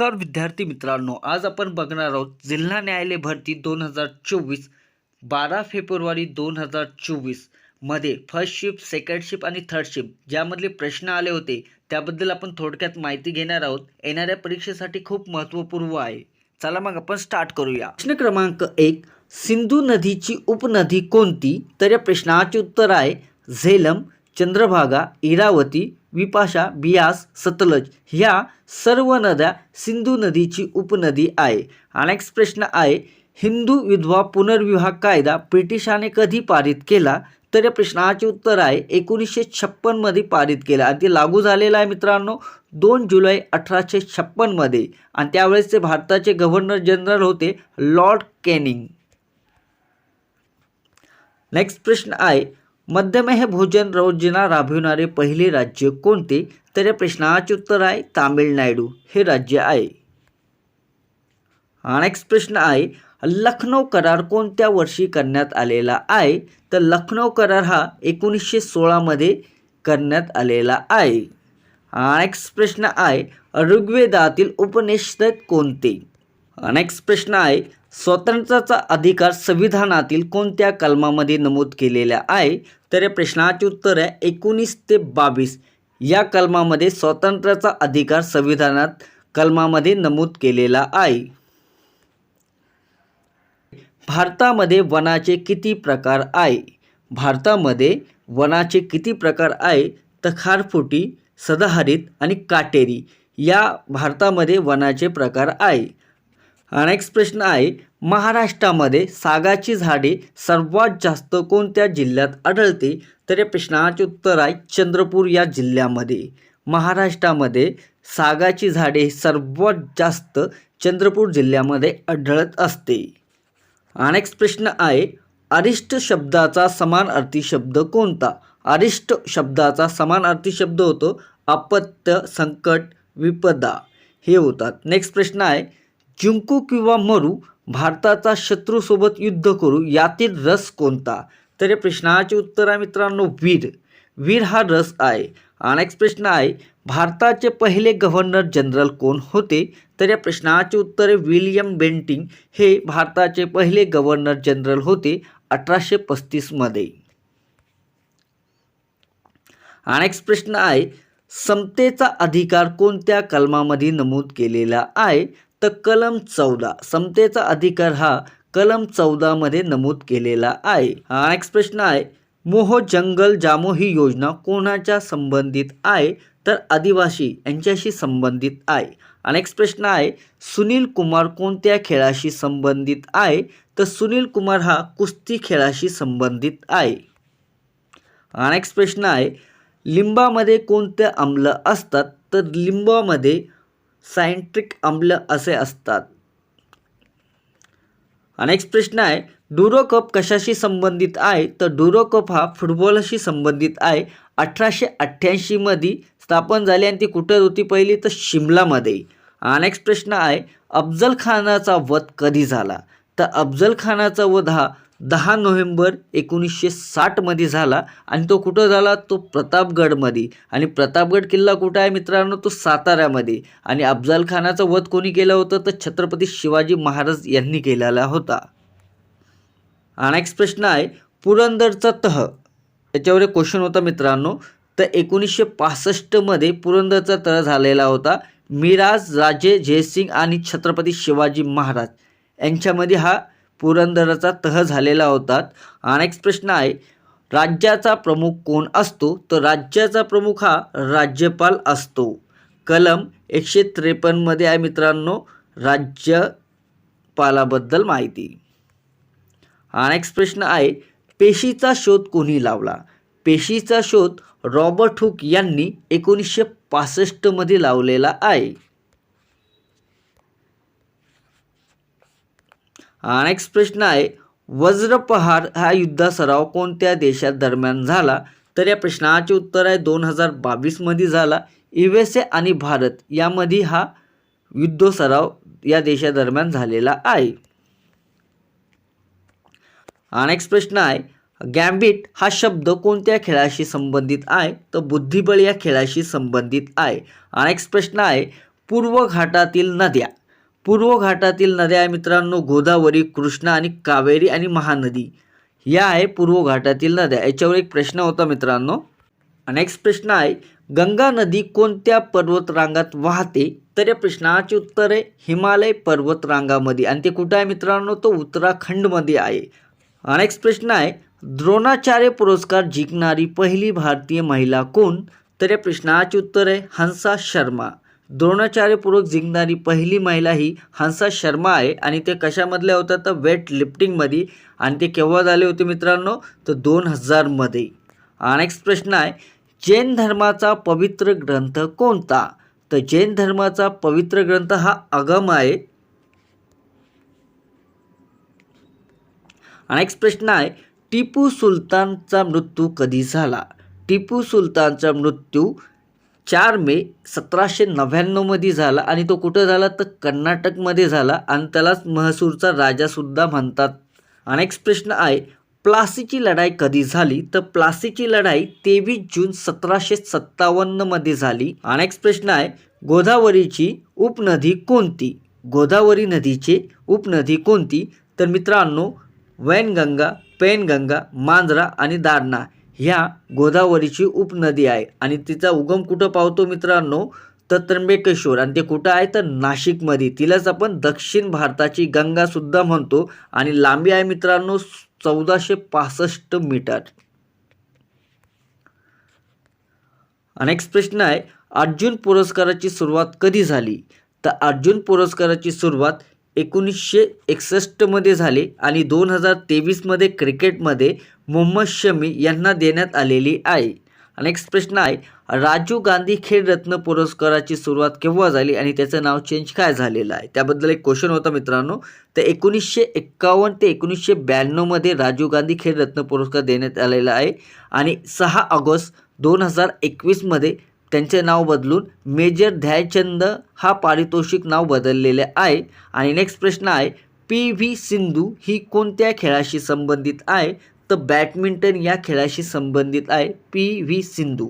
नमस्कार विद्यार्थी मित्रांनो, आज आपण बघणार आहोत जिल्हा न्यायालय भरती 2024 12 फेब्रुवारी 2024 मध्ये फर्स्ट शिफ्ट, सेकंड शिफ्ट आणि थर्ड शिफ्ट ज्यामधले प्रश्न आले होते त्याबद्दल आपण थोडक्यात माहिती घेणार आहोत. येणाऱ्या परीक्षेसाठी खूप महत्त्वपूर्ण आहे. चला मग आपण स्टार्ट करूया. प्रश्न क्रमांक 1, सिंधू नदीची उपनदी कोणती? तर या प्रश्नाचे उत्तर आहे झेलम, चंद्रभागा, इरावती, विपाशा, बियास, सतलज ह्या सर्व नद्या सिंधू नदीची उपनदी आहे. नेक्स्ट प्रश्न आहे हिंदू विधवा पुनर्विवाह कायदा ब्रिटिशाने कधी पारित केला? तर या प्रश्नाचे उत्तर आहे 1956 मध्ये पारित केला आणि ते लागू झालेला आहे मित्रांनो 2 जुलै 1856 मध्ये आणि त्यावेळेस ते भारताचे गव्हर्नर जनरल होते लॉर्ड कॅनिंग. नेक्स्ट प्रश्न आहे मध्यमेह भोजन योजना राबविणारे पहिले राज्य कोणते? तर या प्रश्नाचे उत्तर आहे तामिळनाडू हे राज्य आहे. नेक्स्ट प्रश्न आहे लखनौ करार कोणत्या वर्षी करण्यात आलेला आहे? तर लखनौ करार हा 1916 मध्ये करण्यात आलेला आहे. नेक्स्ट प्रश्न आहे ऋग्वेदातील उपनिषद कोणते? नेक्स्ट प्रश्न आहे स्वातंत्र्याचा अधिकार संविधानातील कोणत्या कलमामध्ये नमूद केलेला आहे? तर या प्रश्नाचे उत्तर आहे 19 ते 22 या कलमामध्ये स्वातंत्र्याचा अधिकार संविधानात कलमामध्ये नमूद केलेला आहे. भारतामध्ये वनाचे किती प्रकार आहे? भारतामध्ये वनाचे किती प्रकार आहे? तर खारफुटी, सदाहरित आणि काटेरी या भारतामध्ये वनाचे प्रकार आहे. नेक्स्ट प्रश्न आहे महाराष्ट्रामध्ये सागाची झाडे सर्वात जास्त कोणत्या जिल्ह्यात आढळते? तर या प्रश्नाचे उत्तर आहे चंद्रपूर या जिल्ह्यामध्ये. महाराष्ट्रामध्ये सागाची झाडे सर्वात जास्त चंद्रपूर जिल्ह्यामध्ये आढळत असते. नेक्स्ट प्रश्न आहे अरिष्ट शब्दाचा समानार्थी शब्द कोणता? अरिष्ट शब्दाचा समानार्थी शब्द होतो अपत्य, संकट, विपदा हे होतात. नेक्स्ट प्रश्न आहे जिंकू किंवा मरू भारताचा शत्रूसोबत युद्ध करू यातील रस कोणता? तर या प्रश्नाचे उत्तर आहे मित्रांनो वीर. वीर हा रस आहे. नेक्स्ट प्रश्न आहे भारताचे पहिले गव्हर्नर जनरल कोण होते? तर या प्रश्नाचे उत्तर आहे विल्यम बेंटिंक हे भारताचे पहिले गव्हर्नर जनरल होते 1835 मध्ये. नेक्स्ट प्रश्न आहे समतेचा अधिकार कोणत्या कलमामध्ये नमूद केलेला आहे? तर कलम 14. समतेचा अधिकार हा कलम 14 मध्ये नमूद केलेला आहे. नेक्स्ट प्रश्न आहे मोह जंगल जामो ही योजना कोणाच्या संबंधित आहे? तर आदिवासी यांच्याशी संबंधित आहे. नेक्स्ट प्रश्न आहे सुनील कुमार कोणत्या खेळाशी संबंधित आहे? तर सुनील कुमार हा कुस्ती खेळाशी संबंधित आहे. नेक्स्ट प्रश्न आहे लिंबामध्ये कोणते आम्ल असतात? तर लिंबामध्ये सायट्रिक आम्ल असे असतात. नेक्स्ट प्रश्न आहे ड्युरो कप कशाशी संबंधित आहे? तर ड्युरो कप हा फुटबॉलशी संबंधित आहे. 1888 मध्ये स्थापन झाली आणि ती कुठे होती पहिली? तर शिमलामध्ये. नेक्स्ट प्रश्न आहे अफजल खानाचा वध कधी झाला? तर अफजल खानाचा वध हा 10 नोव्हेंबर 1960 मध्ये झाला आणि तो कुठं झाला? तो प्रतापगडमध्ये. आणि प्रतापगड किल्ला कुठं आहे मित्रांनो? तो साताऱ्यामध्ये. आणि अफजल खानाचा वध कोणी केलं होतं? तर छत्रपती शिवाजी महाराज यांनी केलेला होता. नेक्स्ट प्रश्न आहे पुरंदरचा तह याच्यावर एक क्वेश्चन होता मित्रांनो. तर 1965 मध्ये पुरंदरचा तह झालेला होता. मिराज राजे जयसिंग आणि छत्रपती शिवाजी महाराज यांच्यामध्ये हा पुरंदरचा तह झालेला होता. नेक्स्ट प्रश्न आहे राज्याचा प्रमुख कोण असतो? तर राज्याचा प्रमुख हा राज्यपाल असतो. कलम 153 मध्ये आहे मित्रांनो राज्यपालाबद्दल माहिती. नेक्स्ट प्रश्न आहे पेशीचा शोध कोणी लावला? पेशीचा शोध रॉबर्ट हुक यांनी 1965 मध्ये लावलेला आहे. नेक्स्ट प्रश्न आहे वज्रप्रहार हा युद्ध सराव कोणत्या देशात दरम्यान झाला? तर या प्रश्नाचे उत्तर आहे 2022 मध्ये झाला. USA आणि भारत यामध्ये हा युद्ध सराव या देशादरम्यान झालेला आहे. नेक्स्ट प्रश्न आहे गॅम्बिट हा शब्द कोणत्या खेळाशी संबंधित आहे? तर बुद्धिबळ या खेळाशी संबंधित आहे. नेक्स्ट प्रश्न आहे पूर्व घाटातील नद्या. पूर्व घाटातील नद्या आहे मित्रांनो गोदावरी, कृष्णा आणि कावेरी आणि महानदी. या आहे पूर्व घाटातील नद्या. याच्यावर एक प्रश्न होता मित्रांनो. नेक्स्ट प्रश्न आहे गंगा नदी कोणत्या पर्वतरांगात वाहते? तर या प्रश्नाचे उत्तर आहे हिमालय पर्वतरांगामध्ये आणि ते कुठे आहे मित्रांनो? तो उत्तराखंडमध्ये आहे. नेक्स्ट प्रश्न आहे द्रोणाचार्य पुरस्कार जिंकणारी पहिली भारतीय महिला कोण? तर या प्रश्नाचे उत्तर आहे हंसा शर्मा. द्रोणाचार्य पुरस्कार जिंकणारी पहिली महिला ही हंसा शर्मा आहे आणि ते कशामधल्या होत्या तर वेट लिफ्टिंगमध्ये आणि ते केव्हा झाले होते मित्रांनो? तर 2000 मध्ये. नेक्स्ट प्रश्न आहे जैन धर्माचा पवित्र ग्रंथ कोणता? तर जैन धर्माचा पवित्र ग्रंथ हा आगम आहे. नेक्स्ट प्रश्न आहे टिपू सुलतानचा मृत्यू कधी झाला? टिपू सुलतानचा मृत्यू 4 मे 1799 मध्ये झाला आणि तो कुठं झाला तर कर्नाटकमध्ये झाला आणि त्यालाच म्हैसूरचा राजासुद्धा म्हणतात. नेक्स्ट प्रश्न आहे प्लासीची लढाई कधी झाली? तर प्लासीची लढाई 23 जून 1757 मध्ये झाली. नेक्स्ट प्रश्न आहे गोदावरीची उपनदी कोणती? गोदावरी नदीची उपनदी कोणती? तर मित्रांनो वैनगंगा, पैनगंगा, मांजरा आणि दारणा ह्या गोदावरीची उपनदी आहे आणि तिचा उगम कुठं पावतो मित्रांनो? तर त्र्यंबकेश्वर आणि ते कुठं आहे तर नाशिकमध्ये. तिलाच आपण दक्षिण भारताची गंगा सुद्धा म्हणतो आणि लांबी आहे मित्रांनो 1465 मीटर. नेक्स्ट प्रश्न आहे अर्जुन पुरस्काराची सुरुवात कधी झाली? तर अर्जुन पुरस्काराची सुरुवात 1961 मध्ये झाली आणि 2023 मध्ये क्रिकेटमध्ये मोहम्मद शमी यांना देण्यात आलेली आहे. नेक्स्ट प्रश्न आहे राजीव गांधी खेलरत्न पुरस्काराची सुरुवात केव्हा झाली आणि त्याचं नाव चेंज काय झालेलं आहे? त्याबद्दल एक क्वेश्चन होता मित्रांनो. तर 1951 ते 1992 मध्ये राजीव गांधी खेलरत्न पुरस्कार देण्यात आलेला आहे आणि 6 ऑगस्ट 2021 मध्ये त्यांचे नाव बदलून मेजर ध्यानचंद हा पारितोषिक नाव बदललेले आहे. आणि नेक्स्ट प्रश्न आहे PV सिंधू ही कोणत्या खेळाशी संबंधित आहे? तर बॅडमिंटन या खेळाशी संबंधित आहे PV सिंधू.